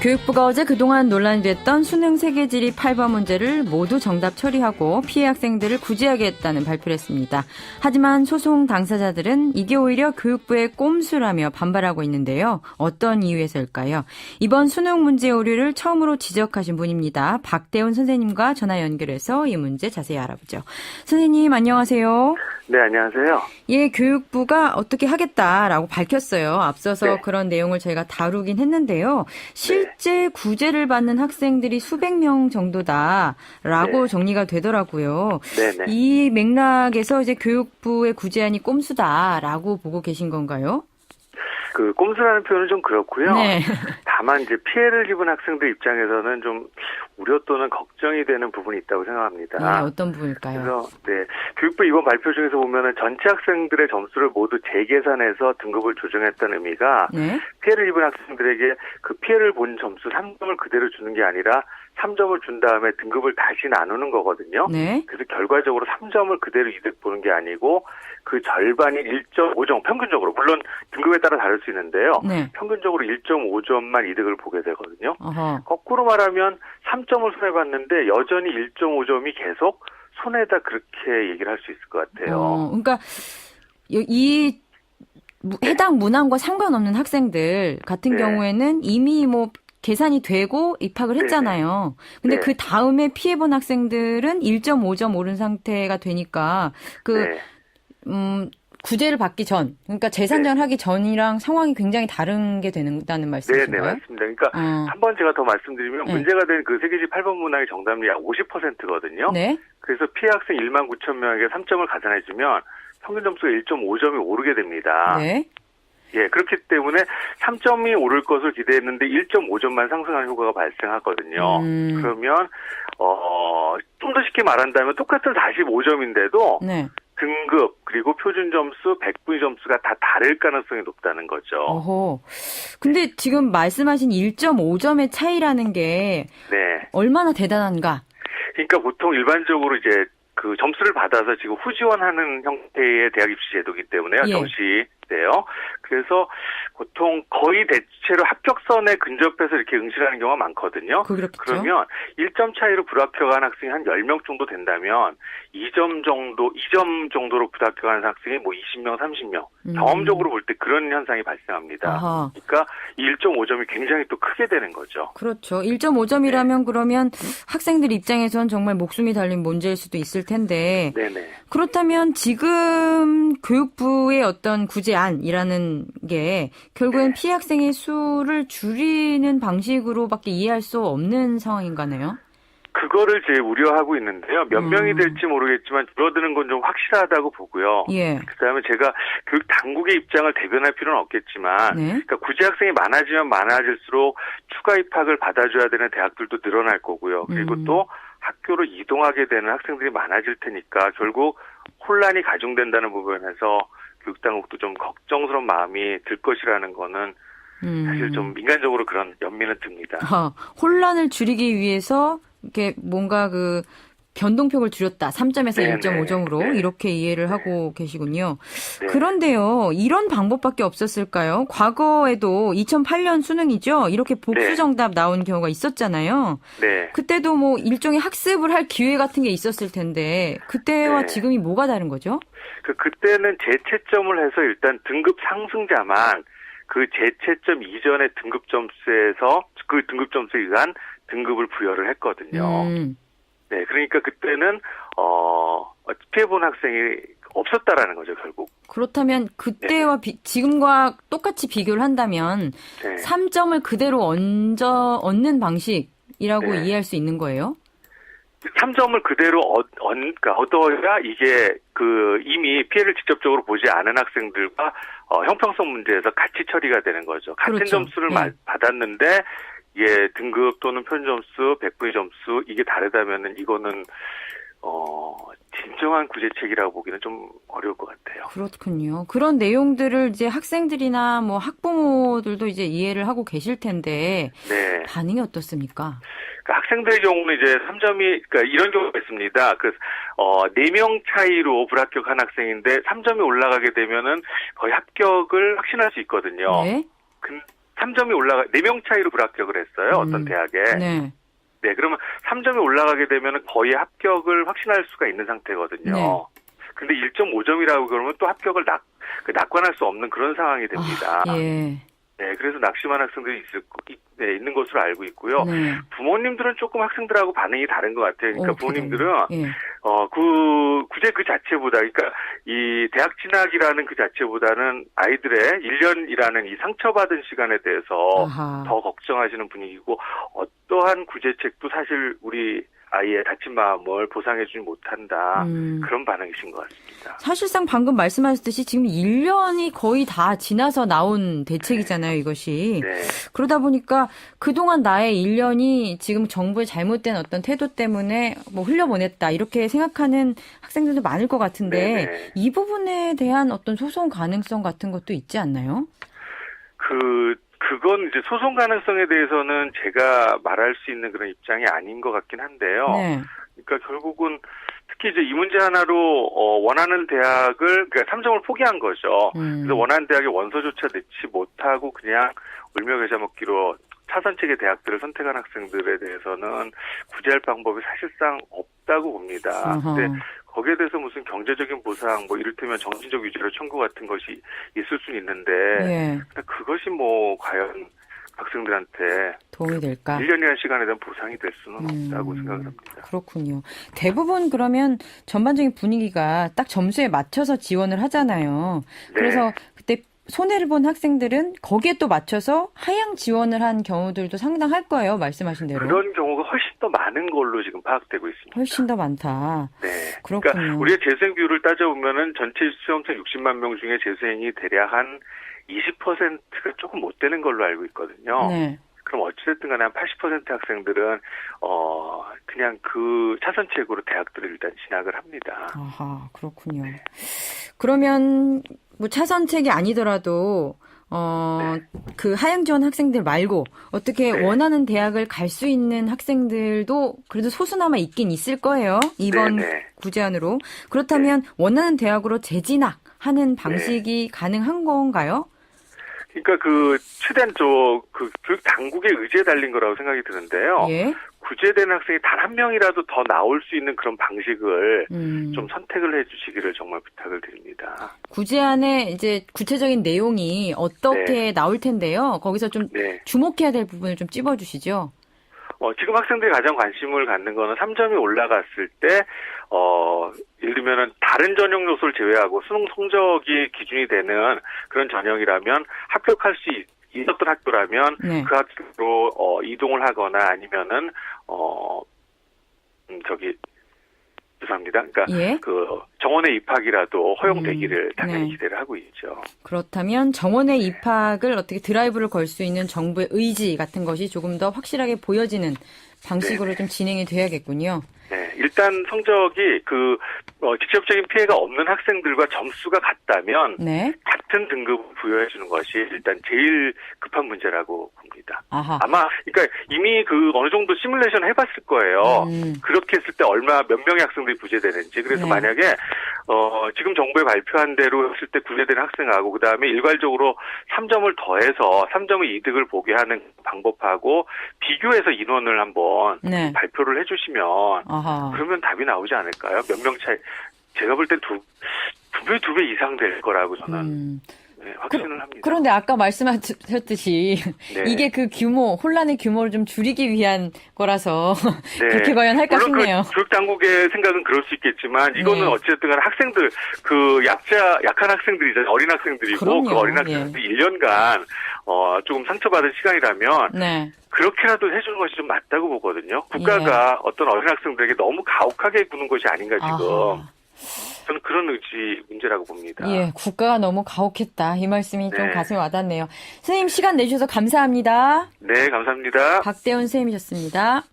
교육부가 어제 그동안 논란이 됐던 수능 세계지리 8번 문제를 모두 정답 처리하고 피해 학생들을 구제하겠다는 발표를 했습니다. 하지만 소송 당사자들은 이게 오히려 교육부의 꼼수라며 반발하고 있는데요. 어떤 이유에서일까요? 이번 수능 문제 오류를 처음으로 지적하신 분입니다. 박대훈 선생님과 전화 연결해서 이 문제 자세히 알아보죠. 선생님 안녕하세요. 네, 안녕하세요. 예, 교육부가 어떻게 하겠다라고 밝혔어요. 앞서서 네. 그런 내용을 저희가 다루긴 했는데요. 실제 구제를 받는 학생들이 수백 명 정도다라고 네. 정리가 되더라고요. 네네. 이 맥락에서 이제 교육부의 구제안이 꼼수다라고 보고 계신 건가요? 그 꼼수라는 표현은 좀 그렇고요. 네. 다만 이제 피해를 입은 학생들 입장에서는 좀 우려 또는 걱정이 되는 부분이 있다고 생각합니다. 네, 어떤 부분일까요? 그래서 네, 교육부 이번 발표 중에서 보면은 전체 학생들의 점수를 모두 재계산해서 등급을 조정했다는 의미가 네. 피해를 입은 학생들에게 그 피해를 본 점수 3점을 그대로 주는 게 아니라 3점을 준 다음에 등급을 다시 나누는 거거든요. 네. 그래서 결과적으로 3점을 그대로 이득 보는 게 아니고 그 절반인 1.5점 평균적으로 물론 등급에 따라 다를 수 있는데요. 네. 평균적으로 1.5점만 이득을 보게 되거든요. 어허. 거꾸로 말하면 3점을 손해봤는데 여전히 1.5점이 계속 손해다 그렇게 얘기를 할 수 있을 것 같아요. 그러니까 이 해당 문항과 상관없는 학생들 같은 네. 경우에는 이미 뭐 계산이 되고 입학을 했잖아요. 근데 네. 그 다음에 피해본 학생들은 1.5점 오른 상태가 되니까 네. 구제를 받기 전, 그러니까 재산전을 하기 전이랑 상황이 굉장히 다른 게 된다는 말씀이신가요? 네, 맞습니다. 그러니까 한 번 제가 더 말씀드리면 네. 문제가 된 그 세계지 8번 문항의 정답률이 약 50%거든요. 네. 그래서 피해 학생 1만 9천 명에게 3점을 가산해주면 평균 점수가 1.5점이 오르게 됩니다. 네. 예, 그렇기 때문에 3점이 오를 것을 기대했는데 1.5점만 상승하는 효과가 발생하거든요. 그러면 좀 더 쉽게 말한다면 똑같은 45점인데도 네. 등급 그리고 표준 점수, 백분위 점수가 다 다를 가능성이 높다는 거죠. 어허. 근데 지금 말씀하신 1.5점의 차이라는 게 네. 얼마나 대단한가? 그러니까 보통 일반적으로 이제 그 점수를 받아서 지금 후지원하는 형태의 대학 입시 제도이기 때문에요. 예. 정시인데요. 그래서 보통 거의 대체로 합격선에 근접해서 이렇게 응시하는 경우가 많거든요. 그렇겠죠. 그러면 1점 차이로 불합격한 학생이 한 10명 정도 된다면 2점 정도로 불합격한 학생이 뭐 20명, 30명. 경험적으로 볼 때 그런 현상이 발생합니다. 아하. 그러니까 이 1.5점이 굉장히 또 크게 되는 거죠. 그렇죠. 1.5점이라면 그러면 학생들 입장에선 정말 목숨이 달린 문제일 수도 있을 텐데 네네. 그렇다면 지금 교육부의 어떤 구제안이라는 게 결국엔 피해 학생의 수를 줄이는 방식으로밖에 이해할 수 없는 상황인가요? 그거를 제 우려하고 있는데요. 몇 명이 될지 모르겠지만 줄어드는 건 좀 확실하다고 보고요. 예. 그다음에 제가 교육 당국의 입장을 대변할 필요는 없겠지만 네. 그러니까 구제 학생이 많아지면 많아질수록 추가 입학을 받아줘야 되는 대학들도 늘어날 거고요. 그리고 또 학교로 이동하게 되는 학생들이 많아질 테니까 결국 혼란이 가중된다는 부분에서 교육 당국도 좀 걱정스러운 마음이 들 것이라는 거는 사실 좀 인간적으로 그런 연민은 듭니다. 혼란을 줄이기 위해서 이렇게 뭔가 그 변동폭을 줄였다. 3점에서 네네. 1.5점으로 네. 이렇게 이해를 하고 계시군요. 네. 그런데요. 이런 방법밖에 없었을까요? 과거에도 2008년 수능이죠. 이렇게 복수 네. 정답 나온 경우가 있었잖아요. 네. 그때도 뭐 일종의 학습을 할 기회 같은 게 있었을 텐데 그때와 네. 지금이 뭐가 다른 거죠? 그때는 재채점을 해서 일단 등급 상승자만 그 재채점 이전의 등급 점수에서 그 등급 점수에 의한 등급을 부여를 했거든요. 네, 그러니까 그때는 피해본 학생이 없었다라는 거죠, 결국. 그렇다면 그때와 지금과 똑같이 비교를 한다면 네. 3점을 그대로 얻는 방식이라고 네. 이해할 수 있는 거예요? 3점을 그대로 그러니까 얻어야 이게 이미 피해를 직접적으로 보지 않은 학생들과 형평성 문제에서 같이 처리가 되는 거죠. 같은 그렇죠. 점수를 네. 받았는데 이게 등급 또는 표준 점수, 백분위 점수 이게 다르다면은 이거는 진정한 구제책이라고 보기는 좀 어려울 것 같아요. 그렇군요. 그런 내용들을 이제 학생들이나 뭐 학부모들도 이제 이해를 하고 계실 텐데 네. 반응이 어떻습니까? 그러니까 학생들의 경우는 이제 3점이 그러니까 이런 경우가 있습니다. 4명 차이로 불합격한 학생인데 3점이 올라가게 되면은 거의 합격을 확신할 수 있거든요. 네. 3점이 4명 차이로 불합격을 했어요. 어떤 대학에. 네. 네, 그러면 3점이 올라가게 되면 거의 합격을 확신할 수가 있는 상태거든요. 네. 근데 1.5점이라고 그러면 또 합격을 낙관할 수 없는 그런 상황이 됩니다. 예. 네, 그래서 낙심한 학생들이 있는 것으로 알고 있고요. 네. 부모님들은 조금 학생들하고 반응이 다른 것 같아요. 그러니까 부모님들은, 예. 구제 그 자체보다, 그러니까 이 대학 진학이라는 그 자체보다는 아이들의 1년이라는 이 상처받은 시간에 대해서 아하. 더 걱정하시는 분위기고, 어떠한 구제책도 사실 우리 아이의 다친 마음을 보상해주지 못한다. 그런 반응이신 것 같습니다. 사실상 방금 말씀하셨듯이 지금 1년이 거의 다 지나서 나온 대책이잖아요, 이것이. 네. 그러다 보니까 그동안 나의 1년이 지금 정부의 잘못된 어떤 태도 때문에 뭐 흘려보냈다, 이렇게 생각하는 학생들도 많을 것 같은데, 네네. 이 부분에 대한 어떤 소송 가능성 같은 것도 있지 않나요? 그건 이제 소송 가능성에 대해서는 제가 말할 수 있는 그런 입장이 아닌 것 같긴 한데요. 네. 그러니까 결국은 특히 이제 이 문제 하나로 원하는 대학을 그러니까 3점을 포기한 거죠. 그래서 원하는 대학에 원서조차 내지 못하고 그냥 울며 겨자 먹기로 차선책의 대학들을 선택한 학생들에 대해서는 구제할 방법이 사실상 없다고 봅니다. 근데 거기에 대해서 무슨 경제적인 보상, 뭐 이를테면 정신적 유죄로 청구 같은 것이 있을 수는 있는데, 예. 그것이 뭐 과연 학생들한테 도움이 될까? 1년이라는 시간에 대한 보상이 될 수는 없다고 생각을 합니다. 그렇군요. 대부분 그러면 전반적인 분위기가 딱 점수에 맞춰서 지원을 하잖아요. 네. 그래서 그때 손해를 본 학생들은 거기에 또 맞춰서 하향 지원을 한 경우들도 상당할 거예요. 말씀하신 대로. 그런 경우가 훨씬 더 많은 걸로 지금 파악되고 있습니다. 훨씬 더 많다. 네. 그렇군요. 그러니까 우리의 재수생 비율을 따져보면은 전체 수험생 60만 명 중에 재수생이 대략 한 20%가 조금 못 되는 걸로 알고 있거든요. 네. 그럼 어찌됐든 간에 한 80% 학생들은 그냥 그 차선책으로 대학들을 일단 진학을 합니다. 아하, 그렇군요. 그러면 뭐 차선책이 아니더라도 그 하향 지원 학생들 말고 어떻게 원하는 대학을 갈 수 있는 학생들도 그래도 소수나마 있긴 있을 거예요. 이번 구제안으로. 그렇다면 원하는 대학으로 재진학하는 방식이 가능한 건가요? 그러니까 최대한 그 교육 당국의 의지에 달린 거라고 생각이 드는데요. 예. 구제되는 학생이 단 한 명이라도 더 나올 수 있는 그런 방식을 좀 선택을 해주시기를 정말 부탁을 드립니다. 구제안에 이제 구체적인 내용이 어떻게 나올 텐데요. 거기서 좀 주목해야 될 부분을 좀 찝어주시죠. 지금 학생들이 가장 관심을 갖는 거는 3점이 올라갔을 때, 예를 들면은 다른 전형 요소를 제외하고 수능 성적이 기준이 되는 그런 전형이라면 합격할 수 있었던 학교라면 그 학교로 이동을 하거나 아니면은 죄송합니다. 그러니까 그 정원의 입학이라도 허용되기를 당연히 기대를 하고 있죠. 그렇다면 정원의 입학을 어떻게 드라이브를 걸 수 있는 정부의 의지 같은 것이 조금 더 확실하게 보여지는 방식으로 좀 진행이 돼야겠군요. 네, 일단 성적이 직접적인 피해가 없는 학생들과 점수가 같다면 같은 등급을 부여해 주는 것이 일단 제일 급한 문제라고 봅니다. 아하. 아마 그러니까 이미 어느 정도 시뮬레이션 해봤을 거예요. 그렇게 했을 때 몇 명의 학생들이 구제되는지. 그래서 만약에 지금 정부에 발표한 대로 했을 때 구제되는 학생하고 그다음에 일괄적으로 3점을 더해서 3점의 이득을 보게 하는 방법하고 비교해서 인원을 한번 발표를 해주시면 그러면 답이 나오지 않을까요? 몇 명 차이. 제가 볼 땐 두 배 이상 될 거라고 저는 확신을 합니다. 그런데 아까 말씀하셨듯이 이게 그 혼란의 규모를 좀 줄이기 위한 거라서 그렇게 과연 할까 싶네요. 물론 교육 당국의 생각은 그럴 수 있겠지만 이거는 어쨌든 간에 학생들 약한 학생들이잖아요. 어린 학생들이고 그럼요. 그 어린 학생들이 1년간 조금 상처받은 시간이라면 그렇게라도 해주는 것이 좀 맞다고 보거든요. 국가가 어떤 어린 학생들에게 너무 가혹하게 구는 것이 아닌가 지금. 저는 그런 문제라고 봅니다. 예, 국가가 너무 가혹했다. 이 말씀이 좀 가슴에 와닿네요. 선생님 시간 내주셔서 감사합니다. 네, 감사합니다. 박대훈 선생님이셨습니다.